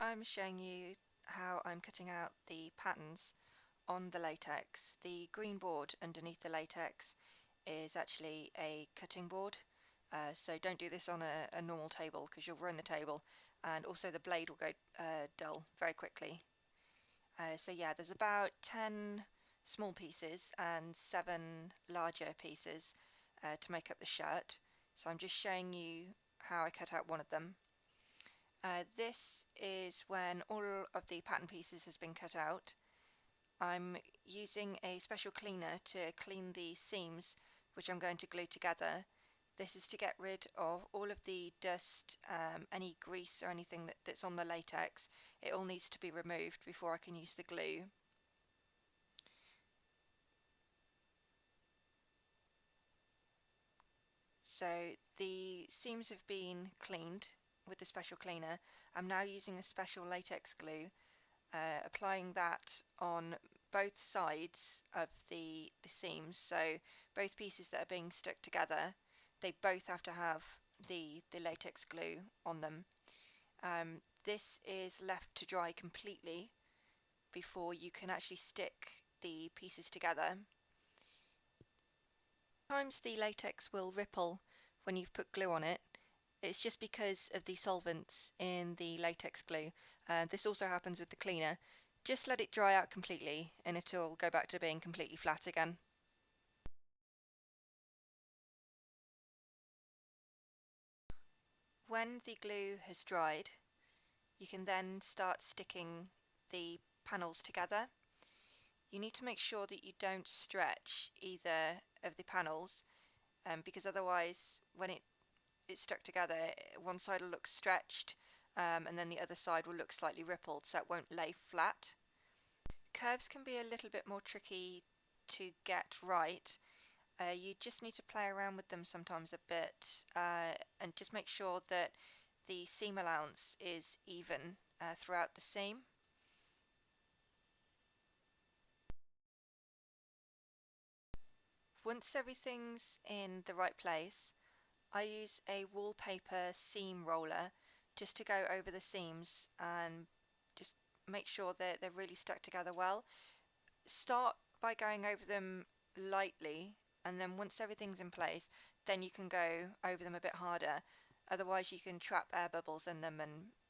I'm showing you how I'm cutting out the patterns on the latex. The green board underneath the latex is actually a cutting board, so don't do this on a normal table because you'll ruin the table, and also the blade will go dull very quickly. So yeah, there's about 10 small pieces and 7 larger pieces to make up the shirt. So I'm just showing you how I cut out one of them. This is when all of the pattern pieces has been cut out. I'm using a special cleaner to clean the seams, which I'm going to glue together. This is to get rid of all of the dust, any grease or anything that's on the latex. It all needs to be removed before I can use the glue. So the seams have been cleaned with the special cleaner. I'm now using a special latex glue, applying that on both sides of the seams. So both pieces that are being stuck together, they both have to have the latex glue on them. This is left to dry completely before you can actually stick the pieces together. Sometimes the latex will ripple when you've put glue on it. It's just because of the solvents in the latex glue. This also happens with the cleaner. Just let it dry out completely and it'll go back to being completely flat again. When the glue has dried, you can then start sticking the panels together. You need to make sure that you don't stretch either of the panels, because otherwise when it's stuck together, one side will look stretched and then the other side will look slightly rippled, so it won't lay flat. Curves can be a little bit more tricky to get right. You just need to play around with them sometimes a bit and just make sure that the seam allowance is even throughout the seam. Once everything's in the right place, I use a wallpaper seam roller just to go over the seams and just make sure that they're really stuck together well. Start by going over them lightly, and then once everything's in place, then you can go over them a bit harder. Otherwise you can trap air bubbles in them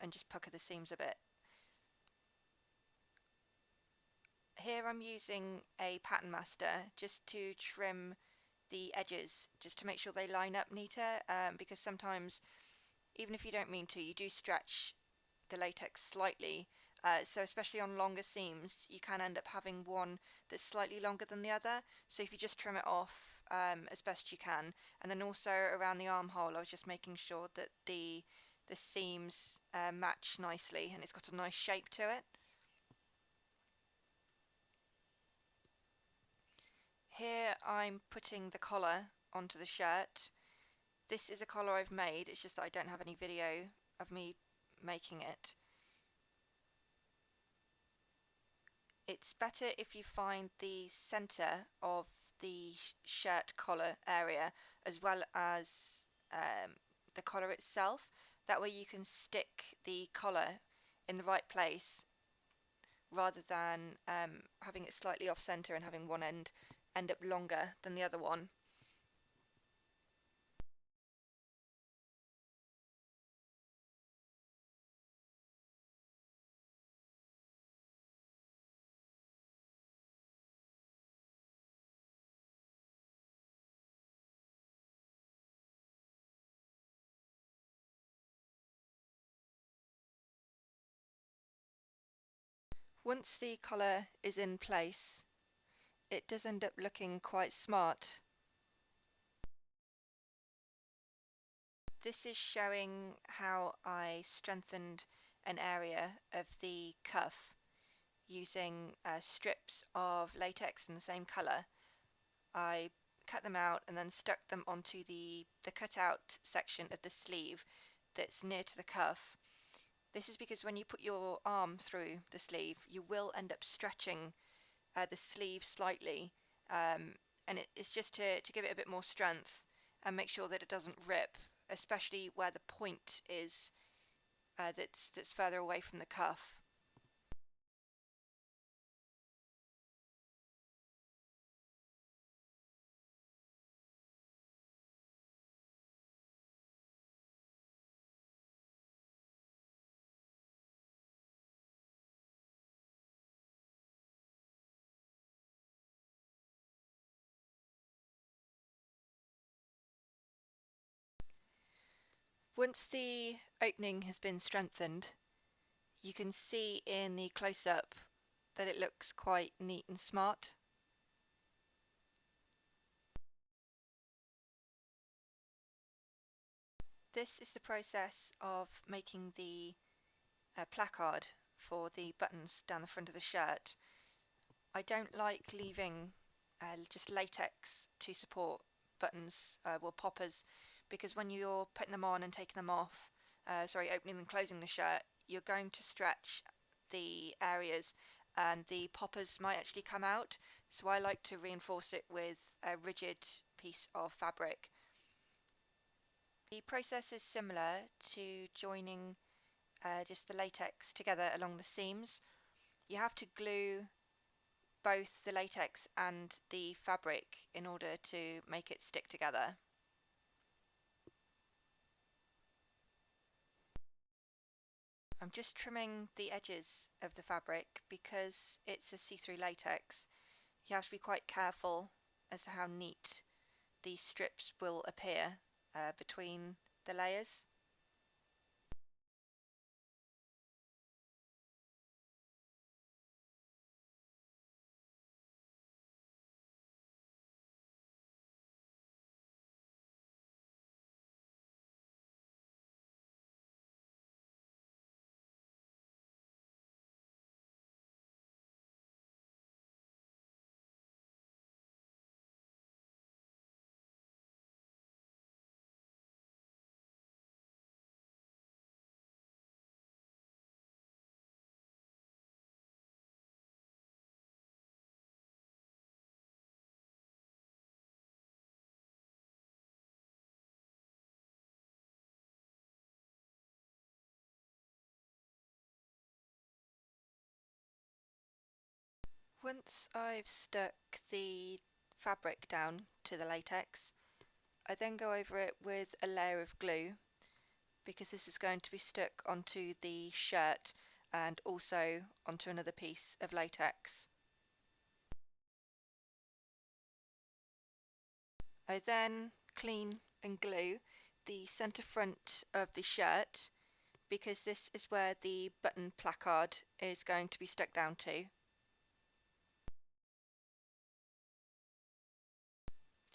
and just pucker the seams a bit. Here I'm using a pattern master just to trim the edges, just to make sure they line up neater, because sometimes, even if you don't mean to, you do stretch the latex slightly, so especially on longer seams you can end up having one that's slightly longer than the other, so if you just trim it off as best you can. And then also around the armhole I was just making sure that the seams match nicely and it's got a nice shape to it. Here I'm putting the collar onto the shirt. This is a collar I've made, it's just that I don't have any video of me making it. It's better if you find the centre of the shirt collar area as well as the collar itself. That way you can stick the collar in the right place rather than having it slightly off centre and having one end up longer than the other one. Once the collar is in place, it does end up looking quite smart. This is showing how I strengthened an area of the cuff using strips of latex in the same colour. I cut them out and then stuck them onto the cutout section of the sleeve that's near to the cuff. This is because when you put your arm through the sleeve, you will end up stretching the sleeve slightly, and it's just to give it a bit more strength and make sure that it doesn't rip, especially where the point is that's further away from the cuff. Once the opening has been strengthened, you can see in the close-up that it looks quite neat and smart. This is the process of making the placard for the buttons down the front of the shirt. I don't like leaving just latex to support buttons, well, poppers, because when you're putting them on and taking them off, opening and closing the shirt, you're going to stretch the areas and the poppers might actually come out. So I like to reinforce it with a rigid piece of fabric. The process is similar to joining just the latex together along the seams. You have to glue both the latex and the fabric in order to make it stick together. I'm just trimming the edges of the fabric because it's a see-through latex. You have to be quite careful as to how neat these strips will appear between the layers. Once I've stuck the fabric down to the latex, I then go over it with a layer of glue because this is going to be stuck onto the shirt and also onto another piece of latex. I then clean and glue the centre front of the shirt because this is where the button placard is going to be stuck down to.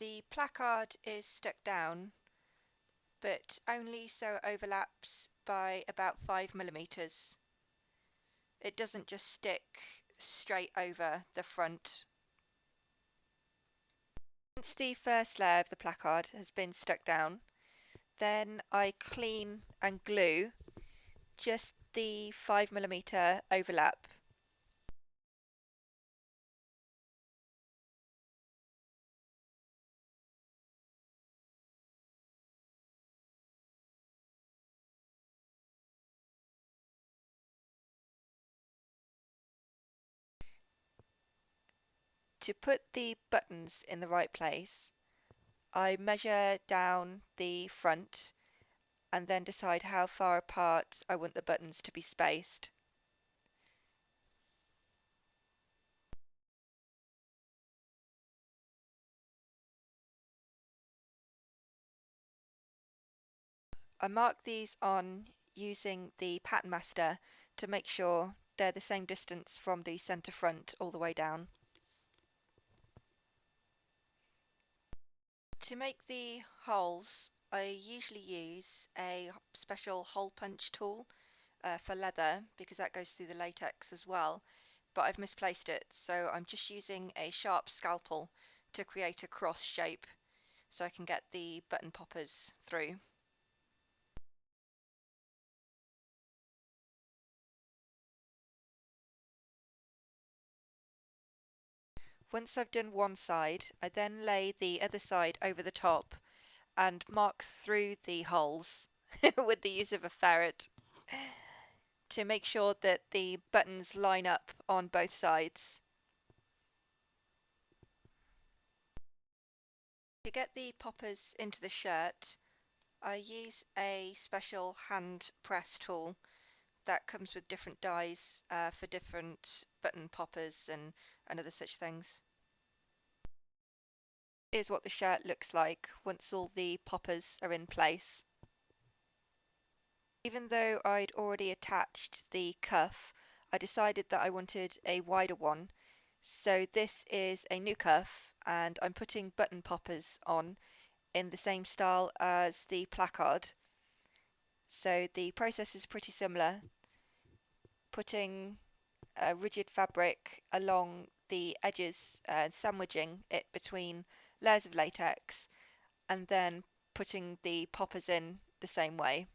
The placard is stuck down, but only so it overlaps by about 5 mm. It doesn't just stick straight over the front. Once the first layer of the placard has been stuck down, then I clean and glue just the 5 mm overlap. To put the buttons in the right place, I measure down the front and then decide how far apart I want the buttons to be spaced. I mark these on using the pattern master to make sure they're the same distance from the centre front all the way down. To make the holes, I usually use a special hole punch tool for leather because that goes through the latex as well, but I've misplaced it, so I'm just using a sharp scalpel to create a cross shape so I can get the button poppers through. Once I've done one side, I then lay the other side over the top and mark through the holes with the use of a ferret. to make sure that the buttons line up on both sides. To get the poppers into the shirt, I use a special hand press tool that comes with different dies for different button poppers and other such things. Here's what the shirt looks like once all the poppers are in place. Even though I'd already attached the cuff, I decided that I wanted a wider one. So this is a new cuff and I'm putting button poppers on in the same style as the placard. So the process is pretty similar. Putting a rigid fabric along the edges and sandwiching it between layers of latex and then putting the poppers in the same way.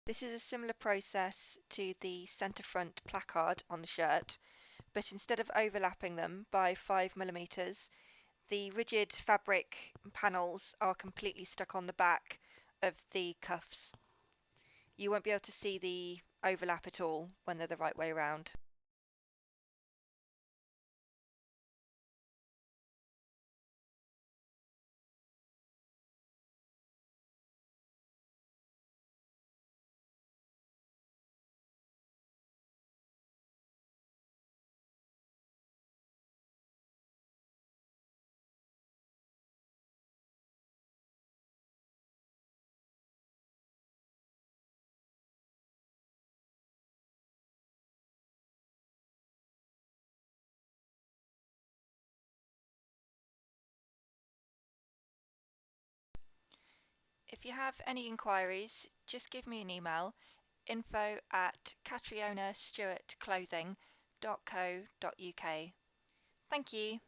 This is a similar process to the centre front placard on the shirt, but instead of overlapping them by 5mm, the rigid fabric panels are completely stuck on the back of the cuffs. You won't be able to see the overlap at all when they're the right way around. If you have any inquiries, just give me an email, info@catrionastewartclothing.co.uk. Thank you.